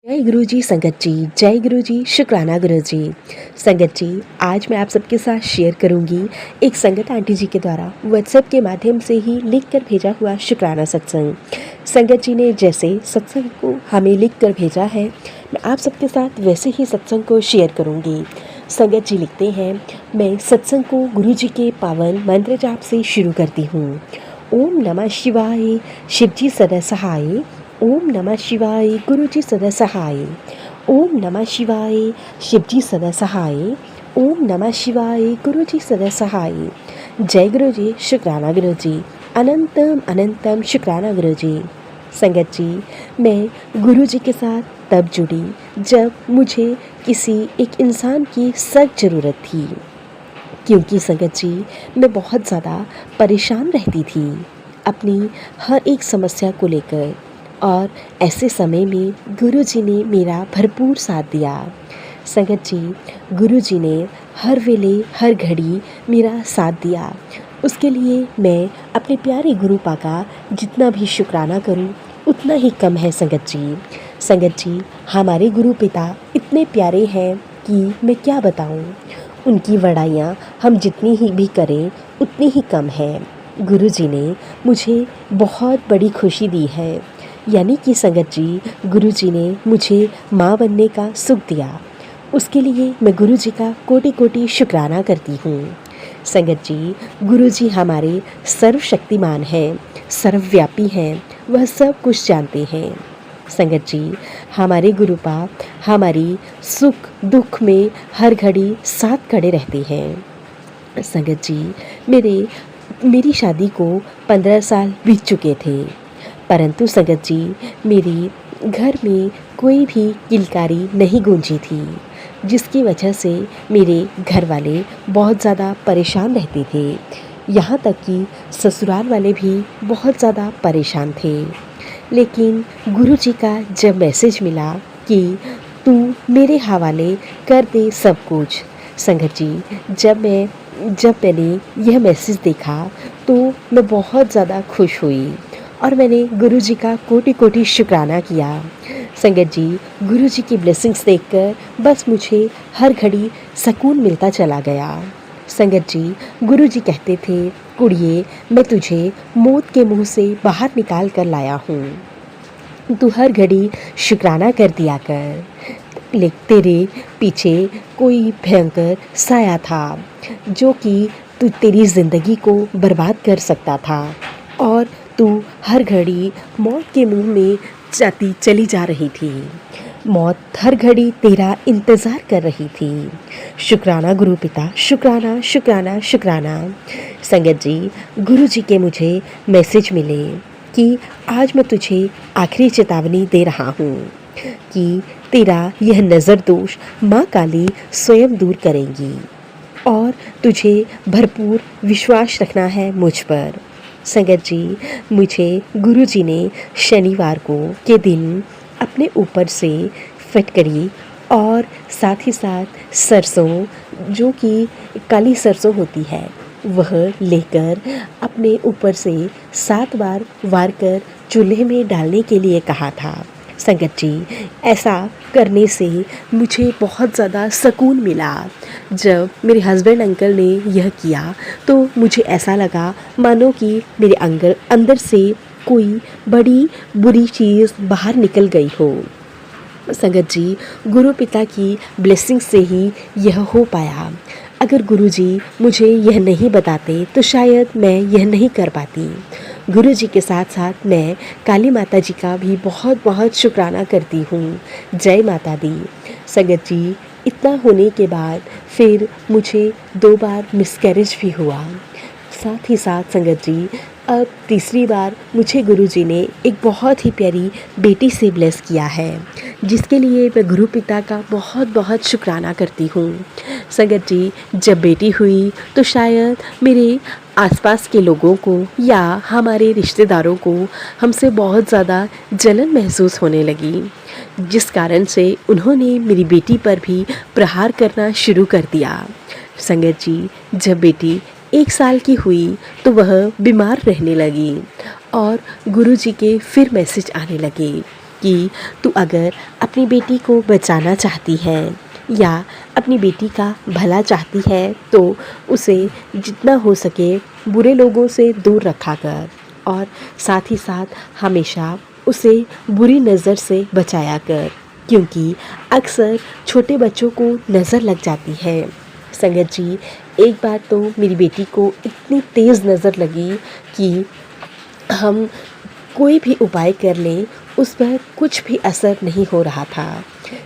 जय गुरु जी संगत जी। जय गुरु जी शुक्राना गुरु जी। संगत जी, आज मैं आप सबके साथ शेयर करूंगी एक संगत आंटी जी के द्वारा व्हाट्सएप के माध्यम से ही लिख कर भेजा हुआ शुक्राना सत्संग। संगत जी ने जैसे सत्संग को हमें लिख कर भेजा है, मैं आप सबके साथ वैसे ही सत्संग को शेयर करूंगी। संगत जी लिखते हैं, मैं सत्संग को गुरु जी के पावन मंत्र जाप से शुरू करती हूँ। ओम नमः शिवाय, शिवजी सदा सहाय। ओम नमः शिवाय, गुरु जी सदा सहाय। ओम नमः शिवाय, शिवजी सदा सहाय। ओम नमः शिवाय, गुरु जी सदा सहाय। जय गुरु जी शुक्राना गुरु जी। अनंतम अनंतम शुक्राना गुरु जी। संगत जी, मैं गुरु जी के साथ तब जुड़ी जब मुझे किसी एक इंसान की सख्त ज़रूरत थी, क्योंकि संगत जी मैं बहुत ज़्यादा परेशान रहती थी अपनी हर एक समस्या को लेकर, और ऐसे समय में गुरु जी ने मेरा भरपूर साथ दिया। संगत जी, गुरु जी ने हर वेले हर घड़ी मेरा साथ दिया। उसके लिए मैं अपने प्यारे गुरु पा का जितना भी शुक्राना करूं उतना ही कम है। संगत जी, हमारे गुरु पिता इतने प्यारे हैं कि मैं क्या बताऊं। उनकी बड़ाइयाँ हम जितनी ही भी करें उतनी ही कम है। गुरु जी ने मुझे बहुत बड़ी खुशी दी है, यानी कि संगत जी, गुरु जी ने मुझे माँ बनने का सुख दिया। उसके लिए मैं गुरु जी का कोटि कोटि शुक्राना करती हूँ। संगत जी, गुरु जी हमारे सर्वशक्तिमान हैं, सर्वव्यापी हैं, वह सब कुछ जानते हैं। संगत जी, हमारे गुरुपा हमारी सुख दुख में हर घड़ी साथ खड़े रहते हैं। संगत जी, मेरी शादी को 15 साल बीत चुके थे, परंतु संगत जी, मेरी घर में कोई भी किलकारी नहीं गूंजी थी, जिसकी वजह से मेरे घर वाले बहुत ज़्यादा परेशान रहते थे। यहाँ तक कि ससुराल वाले भी बहुत ज़्यादा परेशान थे। लेकिन गुरु जी का जब मैसेज मिला कि तू मेरे हवाले कर दे सब कुछ, संगत जी, जब मैंने यह मैसेज देखा तो मैं बहुत ज़्यादा खुश हुई और मैंने गुरु जी का कोटि कोटि शुक्राना किया। संगत जी, गुरु जी की ब्लेसिंग्स देखकर बस मुझे हर घड़ी सुकून मिलता चला गया। संगत जी, गुरु जी कहते थे, कुड़िए, मैं तुझे मौत के मुंह से बाहर निकाल कर लाया हूँ, तू हर घड़ी शुक्राना कर दिया कर। तेरे पीछे कोई भयंकर साया था जो कि तेरी ज़िंदगी को बर्बाद कर सकता था, और तू हर घड़ी मौत के मुंह में चली जा रही थी। मौत हर घड़ी तेरा इंतज़ार कर रही थी। शुक्राना गुरु पिता, शुक्राना शुक्राना शुक्राना। संगत जी, गुरु जी के मुझे मैसेज मिले कि आज मैं तुझे आखिरी चेतावनी दे रहा हूँ कि तेरा यह नज़र दोष माँ काली स्वयं दूर करेंगी, और तुझे भरपूर विश्वास रखना है मुझ पर। संगत जी, मुझे गुरु जी ने शनिवार के दिन अपने ऊपर से फटकरी और साथ ही साथ सरसों, जो कि काली सरसों होती है, वह लेकर अपने ऊपर से 7 बार वार कर चूल्हे में डालने के लिए कहा था। संगत जी, ऐसा करने से मुझे बहुत ज़्यादा सुकून मिला। जब मेरे हस्बैंड अंकल ने यह किया तो मुझे ऐसा लगा मानो कि मेरे अंदर से कोई बड़ी बुरी चीज़ बाहर निकल गई हो। संगत जी, गुरु पिता की ब्लेसिंग से ही यह हो पाया। अगर गुरु जी मुझे यह नहीं बताते तो शायद मैं यह नहीं कर पाती। गुरु जी के साथ साथ मैं काली माता जी का भी बहुत बहुत शुक्राना करती हूँ। जय माता दी। संगत जी, इतना होने के बाद फिर मुझे 2 बार मिसकैरेज भी हुआ। साथ ही साथ संगत जी, अब तीसरी बार मुझे गुरु जी ने एक बहुत ही प्यारी बेटी से ब्लेस किया है, जिसके लिए मैं गुरु पिता का बहुत बहुत शुक्राना करती हूँ। संगत जी, जब बेटी हुई तो शायद मेरे आसपास के लोगों को या हमारे रिश्तेदारों को हमसे बहुत ज़्यादा जलन महसूस होने लगी, जिस कारण से उन्होंने मेरी बेटी पर भी प्रहार करना शुरू कर दिया। संगत जी, जब बेटी 1 साल की हुई तो वह बीमार रहने लगी और गुरु जी के फिर मैसेज आने लगे कि तू अगर अपनी बेटी को बचाना चाहती है या अपनी बेटी का भला चाहती है तो उसे जितना हो सके बुरे लोगों से दूर रखा कर और साथ ही साथ हमेशा उसे बुरी नज़र से बचाया कर, क्योंकि अक्सर छोटे बच्चों को नज़र लग जाती है। संगत जी, एक बार तो मेरी बेटी को इतनी तेज़ नज़र लगी कि हम कोई भी उपाय कर लें उस पर कुछ भी असर नहीं हो रहा था।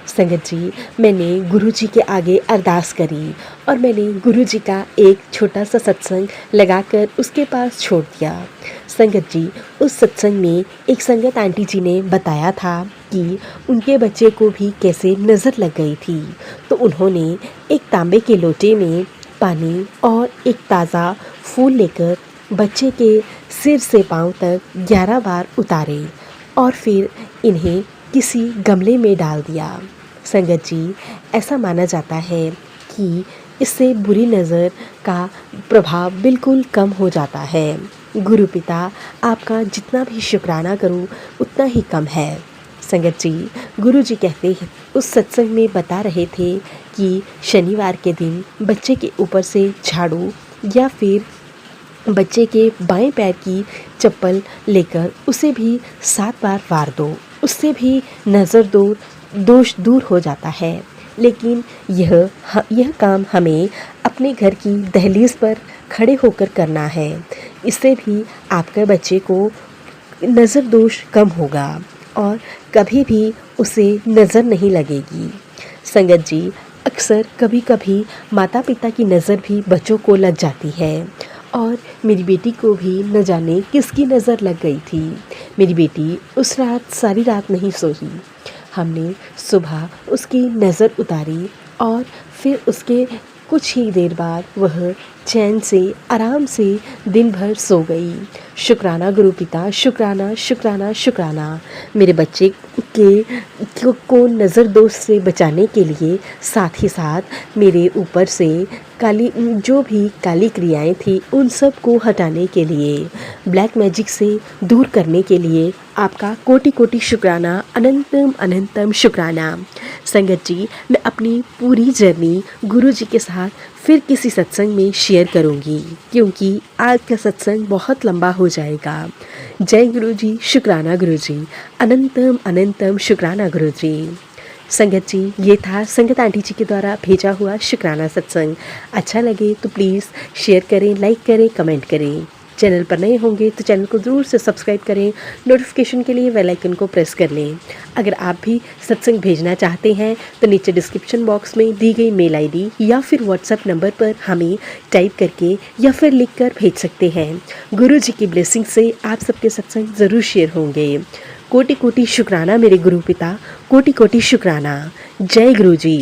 संगत जी, मैंने गुरुजी के आगे अरदास करी और मैंने गुरुजी का एक छोटा सा सत्संग लगाकर उसके पास छोड़ दिया। संगत जी, उस सत्संग में एक संगत आंटी जी ने बताया था कि उनके बच्चे को भी कैसे नज़र लग गई थी, तो उन्होंने एक तांबे के लोटे में पानी और एक ताज़ा फूल लेकर बच्चे के सिर से पाँव तक 11 बार उतारे और फिर इन्हें किसी गमले में डाल दिया। संगत जी, ऐसा माना जाता है कि इससे बुरी नज़र का प्रभाव बिल्कुल कम हो जाता है। गुरु पिता आपका जितना भी शुक्राना करूं उतना ही कम है। संगत जी, गुरु जी कहते हैं, उस सत्संग में बता रहे थे कि शनिवार के दिन बच्चे के ऊपर से झाड़ू या फिर बच्चे के बाएं पैर की चप्पल लेकर उसे भी 7 बार वार दो, उससे भी नज़र दोष दूर हो जाता है। लेकिन यह काम हमें अपने घर की दहलीज पर खड़े होकर करना है। इससे भी आपके बच्चे को नज़र दोष कम होगा और कभी भी उसे नज़र नहीं लगेगी। संगत जी, अक्सर कभी कभी माता पिता की नज़र भी बच्चों को लग जाती है और मेरी बेटी को भी न जाने किसकी नज़र लग गई थी। मेरी बेटी उस रात सारी रात नहीं सोई। हमने सुबह उसकी नज़र उतारी और फिर उसके कुछ ही देर बाद वह चैन से आराम से दिन भर सो गई। शुक्राना गुरु पिता, शुक्राना शुक्राना शुक्राना। मेरे बच्चे को नज़र दोष से बचाने के लिए साथ ही साथ मेरे ऊपर से जो भी काली क्रियाएं थी उन सब को हटाने के लिए, ब्लैक मैजिक से दूर करने के लिए आपका कोटि कोटि शुक्राना, अनंतम अनंतम शुक्राना। संगत जी, मैं अपनी पूरी जर्नी गुरु जी के साथ फिर किसी सत्संग में शेयर करूंगी, क्योंकि आज का सत्संग बहुत लंबा हो जाएगा। जय गुरु जी, शुक्राना गुरु जी, अनंतम अनंतम शुक्राना गुरु जी। संगत जी, ये था संगत आंटी जी के द्वारा भेजा हुआ शुक्राना सत्संग। अच्छा लगे तो प्लीज़ शेयर करें, लाइक करें, कमेंट करें। चैनल पर नए होंगे तो चैनल को ज़रूर से सब्सक्राइब करें, नोटिफिकेशन के लिए बेल आइकन को प्रेस कर लें। अगर आप भी सत्संग भेजना चाहते हैं तो नीचे डिस्क्रिप्शन बॉक्स में दी गई मेल आईडी या फिर व्हाट्सएप नंबर पर हमें टाइप करके या फिर लिख कर भेज सकते हैं। गुरु जी की ब्लेसिंग से आप सबके सत्संग ज़रूर शेयर होंगे। कोटि कोटि शुक्राना मेरे गुरु पिता, कोटि कोटि शुक्राना। जय गुरु जी।